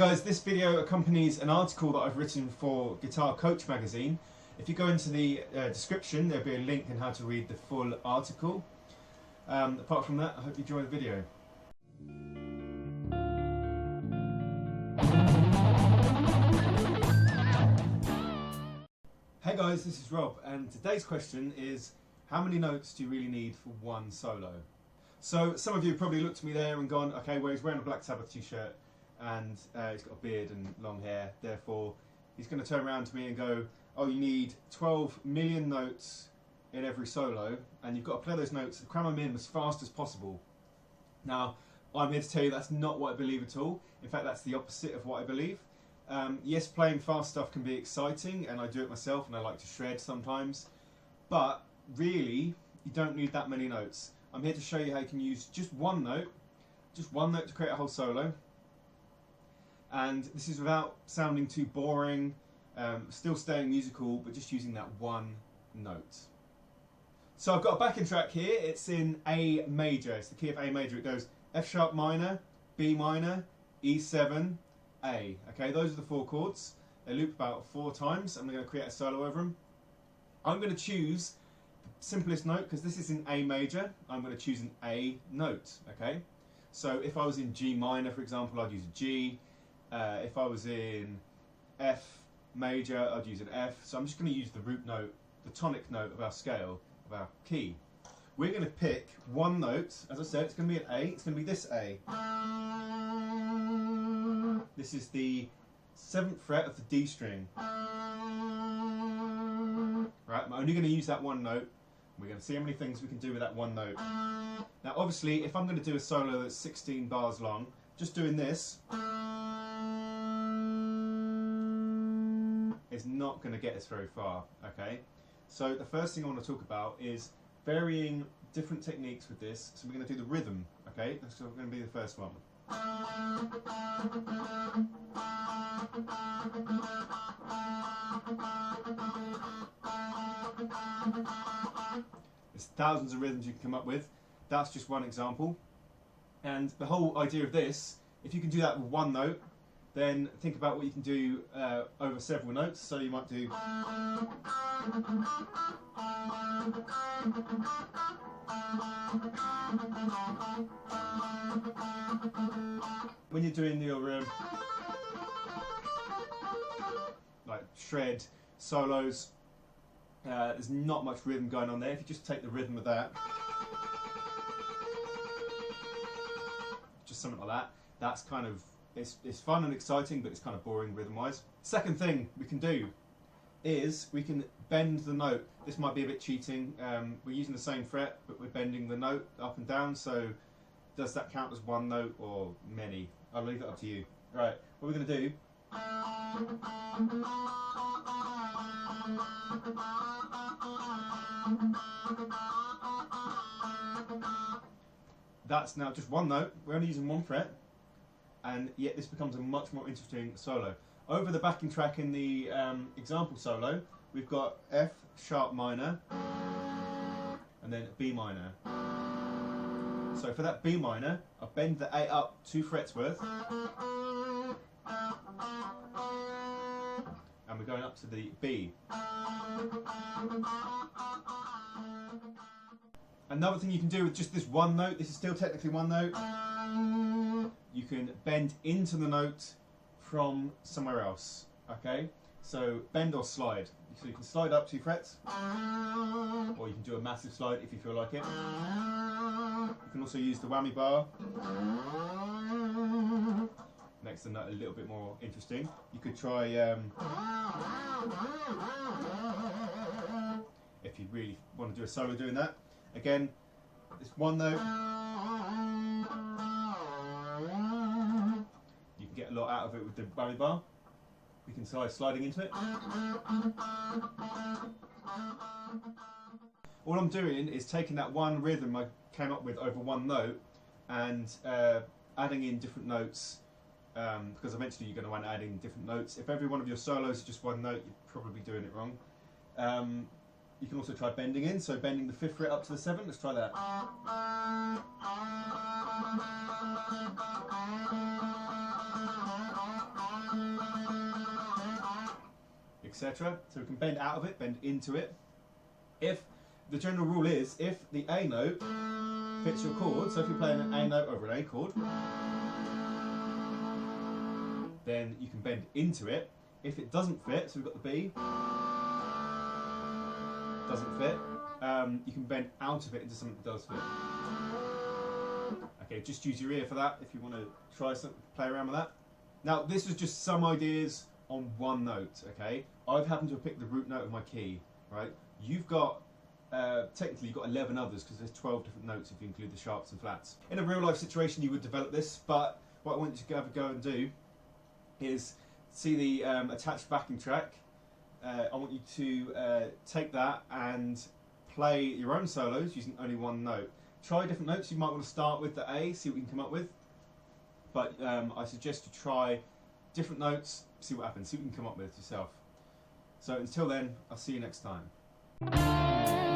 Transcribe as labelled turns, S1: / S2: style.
S1: guys, this video accompanies an article that I've written for Guitar Coach magazine. If you go into the description, there'll be a link on how to read the full article. Apart from that, I hope you enjoy the video. Hey guys, this is Rob, and today's question is, how many notes do you really need for one solo? So some of you have probably looked at me there and gone, okay, well, he's wearing a Black Sabbath t-shirt and he's got a beard and long hair, therefore he's going to turn around to me and go, oh, you need 12 million notes in every solo, and you've got to play those notes, cram them in as fast as possible. Now, I'm here to tell you that's not what I believe at all. In fact, that's the opposite of what I believe. Yes, playing fast stuff can be exciting, and I do it myself, and I like to shred sometimes, but really, you don't need that many notes. I'm here to show you how you can use just one note to create a whole solo. And this is without sounding too boring, still staying musical, but just using that one note. So I've got a backing track here. It's in A major. It's the key of A major. It goes F sharp minor, B minor, E7, A. Okay, those are the four chords. They loop about 4 times. I'm going to create a solo over them. I'm going to choose the simplest note because this is in A major. I'm going to choose an A note. Okay, so if I was in G minor, for example, I'd use a G. If I was in F major, I'd use an F. So I'm just going to use the root note, the tonic note of our scale, of our key. We're going to pick one note. As I said, it's going to be an A. It's going to be this A. This is the 7th fret of the D string. Right, I'm only going to use that one note. We're going to see how many things we can do with that one note. Now, obviously, if I'm going to do a solo that's 16 bars long, just doing this is not going to get us very far, okay? So the first thing I want to talk about is varying different techniques with this. So we're going to do the rhythm, okay? That's going to be the first one. There's thousands of rhythms you can come up with. That's just one example. And the whole idea of this, if you can do that with one note, then think about what you can do over several notes. So you might do when you're doing your like shred solos, there's not much rhythm going on there. If you just take the rhythm of that, just something like that, that's kind of, it's fun and exciting, but it's kind of boring rhythm-wise. Second thing we can do is we can bend the note. This might be a bit cheating. We're using the same fret, but we're bending the note up and down. So does that count as one note or many? I'll leave it up to you. Right, what we're going to do, that's now just one note. We're only using one fret, and yet this becomes a much more interesting solo. Over the backing track in the example solo, we've got F sharp minor and then B minor. So for that B minor, I bend the A up 2 frets worth, and we're going up to the B. Another thing you can do with just this one note, this is still technically one note, you can bend into the note from somewhere else, okay? So bend or slide. So you can slide up 2 frets, or you can do a massive slide if you feel like it. You can also use the whammy bar. Makes the note a little bit more interesting. You could try, if you really want to do a solo doing that. Again, it's one note. You can get a lot out of it with the whammy bar. We can try sliding into it. All I'm doing is taking that one rhythm I came up with over one note and adding in different notes, because eventually you're going to want to add in different notes. If every one of your solos is just one note, you're probably doing it wrong. You can also try bending in, so bending the 5th fret up to the 7th. Let's try that. etc. So we can bend out of it, bend into it. If the general rule is, if the A note fits your chord, so if you're playing an A note over an A chord, then you can bend into it. If it doesn't fit, so we've got the B, doesn't fit, you can bend out of it into something that does fit. Okay, just use your ear for that if you want to try something, play around with that. Now, this was just some ideas on one note, okay? I've happened to have picked the root note of my key, right? You've got, technically you've got 11 others because there's 12 different notes if you include the sharps and flats. In a real life situation you would develop this, but what I want you to have a go and do is see the attached backing track. I want you to take that and play your own solos using only one note. Try different notes. You might want to start with the A, see what you can come up with. But I suggest you try different notes, see what happens, see what you can come up with yourself. So until then, I'll see you next time.